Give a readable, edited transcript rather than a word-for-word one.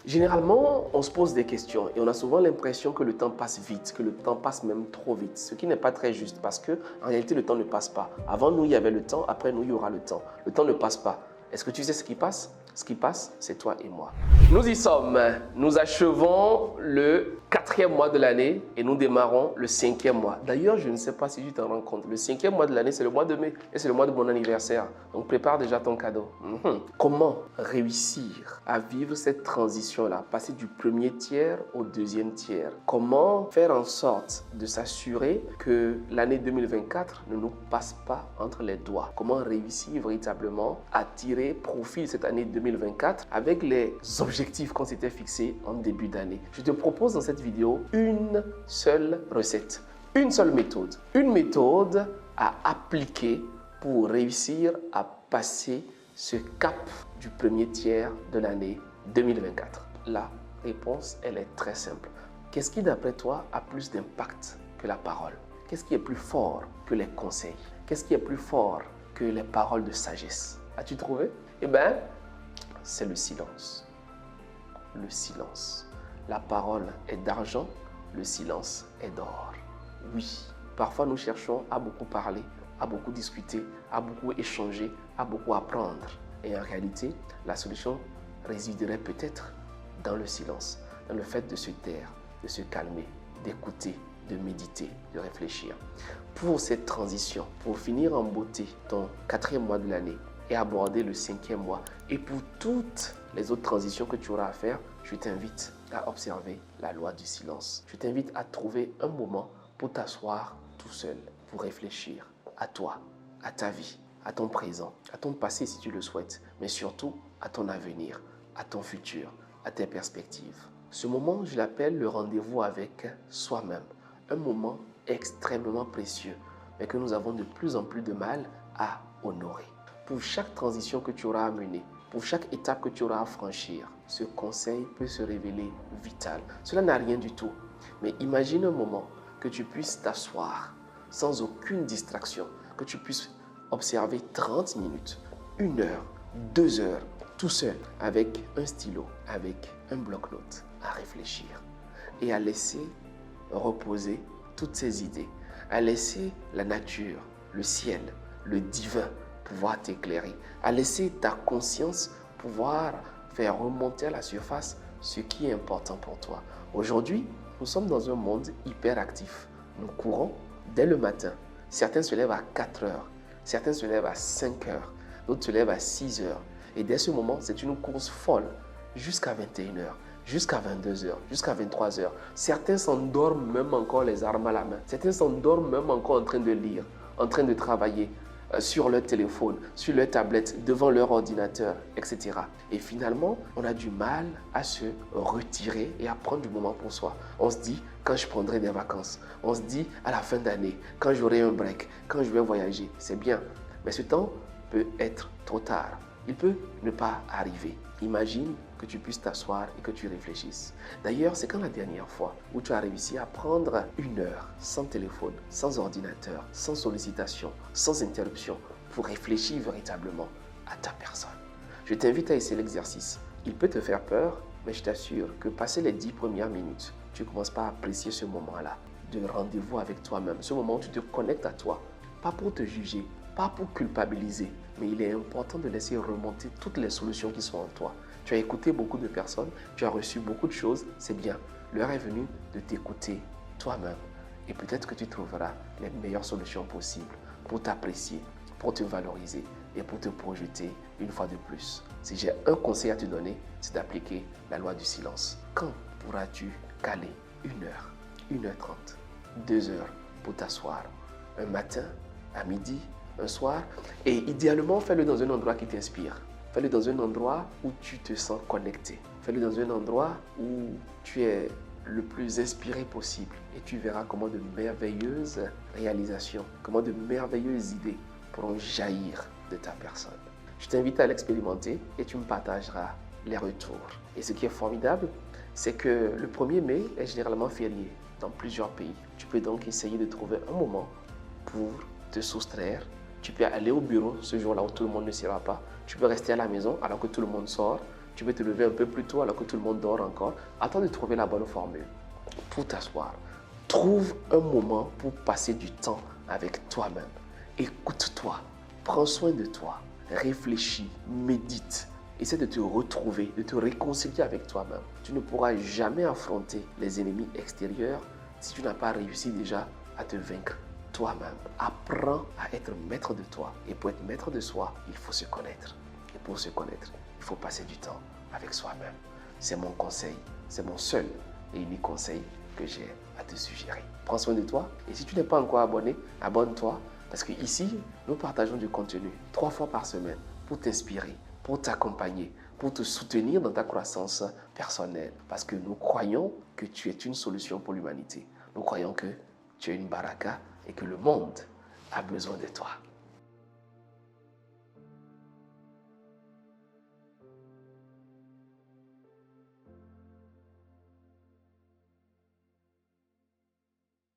Généralement, on se pose des questions et on a souvent l'impression que le temps passe vite, que le temps passe même trop vite, ce qui n'est pas très juste parce que en réalité, le temps ne passe pas. Avant nous, il y avait le temps, après nous, il y aura le temps. Le temps ne passe pas. Est-ce que tu sais ce qui passe? Ce qui passe, c'est toi et moi. Nous y sommes. Nous achevons le 4e mois de l'année et nous démarrons le 5e mois. D'ailleurs, je ne sais pas si tu t'en rends compte. Le 5e mois de l'année, c'est le mois de mai et c'est le mois de mon anniversaire. Donc, prépare déjà ton cadeau. Comment réussir à vivre cette transition-là, passer du premier tiers au deuxième tiers? Comment faire en sorte de s'assurer que l'année 2024 ne nous passe pas entre les doigts? Comment réussir véritablement à tirer profit de cette année 2024 avec les objectifs qu'on s'était fixés en début d'année? Je te propose dans cette vidéo une seule recette, une seule méthode. Une méthode à appliquer pour réussir à passer ce cap du premier tiers de l'année 2024. La réponse, elle est très simple. Qu'est-ce qui, d'après toi, a plus d'impact que la parole? Qu'est-ce qui est plus fort que les conseils? Qu'est-ce qui est plus fort que les paroles de sagesse? As-tu trouvé? Eh bien, c'est le silence. Le silence. La parole est d'argent, le silence est d'or. Oui, parfois nous cherchons à beaucoup parler, à beaucoup discuter, à beaucoup échanger, à beaucoup apprendre. Et en réalité, la solution résiderait peut-être dans le silence, dans le fait de se taire, de se calmer, d'écouter, de méditer, de réfléchir. Pour cette transition, pour finir en beauté ton 4e mois de l'année et aborder le 5e mois, et pour toutes les autres transitions que tu auras à faire, je t'invite à observer la loi du silence. Je t'invite à trouver un moment pour t'asseoir tout seul, pour réfléchir à toi, à ta vie, à ton présent, à ton passé si tu le souhaites, mais surtout à ton avenir, à ton futur, à tes perspectives. Ce moment, je l'appelle le rendez-vous avec soi-même. Un moment extrêmement précieux, mais que nous avons de plus en plus de mal à honorer. Pour chaque transition que tu auras à mener, pour chaque étape que tu auras à franchir, ce conseil peut se révéler vital. Cela n'a rien du tout. Mais imagine un moment que tu puisses t'asseoir sans aucune distraction, que tu puisses observer 30 minutes, 1 heure, 2 heures, tout seul, avec un stylo, avec un bloc-notes, à réfléchir et à laisser reposer toutes ces idées, à laisser la nature, le ciel, le divin pouvoir t'éclairer, à laisser ta conscience pouvoir faire remonter à la surface ce qui est important pour toi. Aujourd'hui, nous sommes dans un monde hyper actif. Nous courons dès le matin. Certains se lèvent à 4 heures, certains se lèvent à 5 heures, d'autres se lèvent à 6 heures. Et dès ce moment, c'est une course folle jusqu'à 21 heures, jusqu'à 22 heures, jusqu'à 23 heures. Certains s'endorment même encore les armes à la main. Certains s'endorment même encore en train de lire, en train de travailler, sur leur téléphone, sur leur tablette, devant leur ordinateur, etc. Et finalement, on a du mal à se retirer et à prendre du moment pour soi. On se dit, quand je prendrai des vacances, on se dit, à la fin d'année, quand j'aurai un break, quand je vais voyager, c'est bien. Mais ce temps peut être trop tard. Il peut ne pas arriver. Imagine que tu puisses t'asseoir et que tu réfléchisses. D'ailleurs, c'est quand la dernière fois où tu as réussi à prendre 1 heure sans téléphone, sans ordinateur, sans sollicitation, sans interruption pour réfléchir véritablement à ta personne. Je t'invite à essayer l'exercice. Il peut te faire peur, mais je t'assure que passer les 10 premières minutes, tu commences pas à apprécier ce moment-là de rendez-vous avec toi-même. Ce moment où tu te connectes à toi, pas pour te juger, pas pour culpabiliser, mais il est important de laisser remonter toutes les solutions qui sont en toi. Tu as écouté beaucoup de personnes, tu as reçu beaucoup de choses, c'est bien. L'heure est venue de t'écouter toi-même. Et peut-être que tu trouveras les meilleures solutions possibles pour t'apprécier, pour te valoriser et pour te projeter une fois de plus. Si j'ai un conseil à te donner, c'est d'appliquer la loi du silence. Quand pourras-tu caler 1 heure, 1h30, 2 heures pour t'asseoir? Un matin, à midi, un soir, et idéalement, fais-le dans un endroit qui t'inspire. Fais-le dans un endroit où tu te sens connecté. Fais-le dans un endroit où tu es le plus inspiré possible et tu verras comment de merveilleuses réalisations, comment de merveilleuses idées pourront jaillir de ta personne. Je t'invite à l'expérimenter et tu me partageras les retours. Et ce qui est formidable, c'est que le 1er mai est généralement férié dans plusieurs pays. Tu peux donc essayer de trouver un moment pour te soustraire. Tu peux aller au bureau ce jour-là où tout le monde ne sera pas. Tu peux rester à la maison alors que tout le monde sort. Tu veux te lever un peu plus tôt alors que tout le monde dort encore. Attends de trouver la bonne formule pour t'asseoir. Trouve un moment pour passer du temps avec toi-même. Écoute-toi. Prends soin de toi. Réfléchis. Médite. Essaie de te retrouver, de te réconcilier avec toi-même. Tu ne pourras jamais affronter les ennemis extérieurs si tu n'as pas réussi déjà à te vaincre toi-même. Apprends à être maître de toi. Et pour être maître de soi, il faut se connaître. Et pour se connaître, il faut passer du temps avec soi-même. C'est mon conseil, c'est mon seul et unique conseil que j'ai à te suggérer. Prends soin de toi et si tu n'es pas encore abonné, abonne-toi parce qu'ici, nous partageons du contenu 3 fois par semaine pour t'inspirer, pour t'accompagner, pour te soutenir dans ta croissance personnelle parce que nous croyons que tu es une solution pour l'humanité. Nous croyons que tu es une baraka et que le monde a besoin de toi.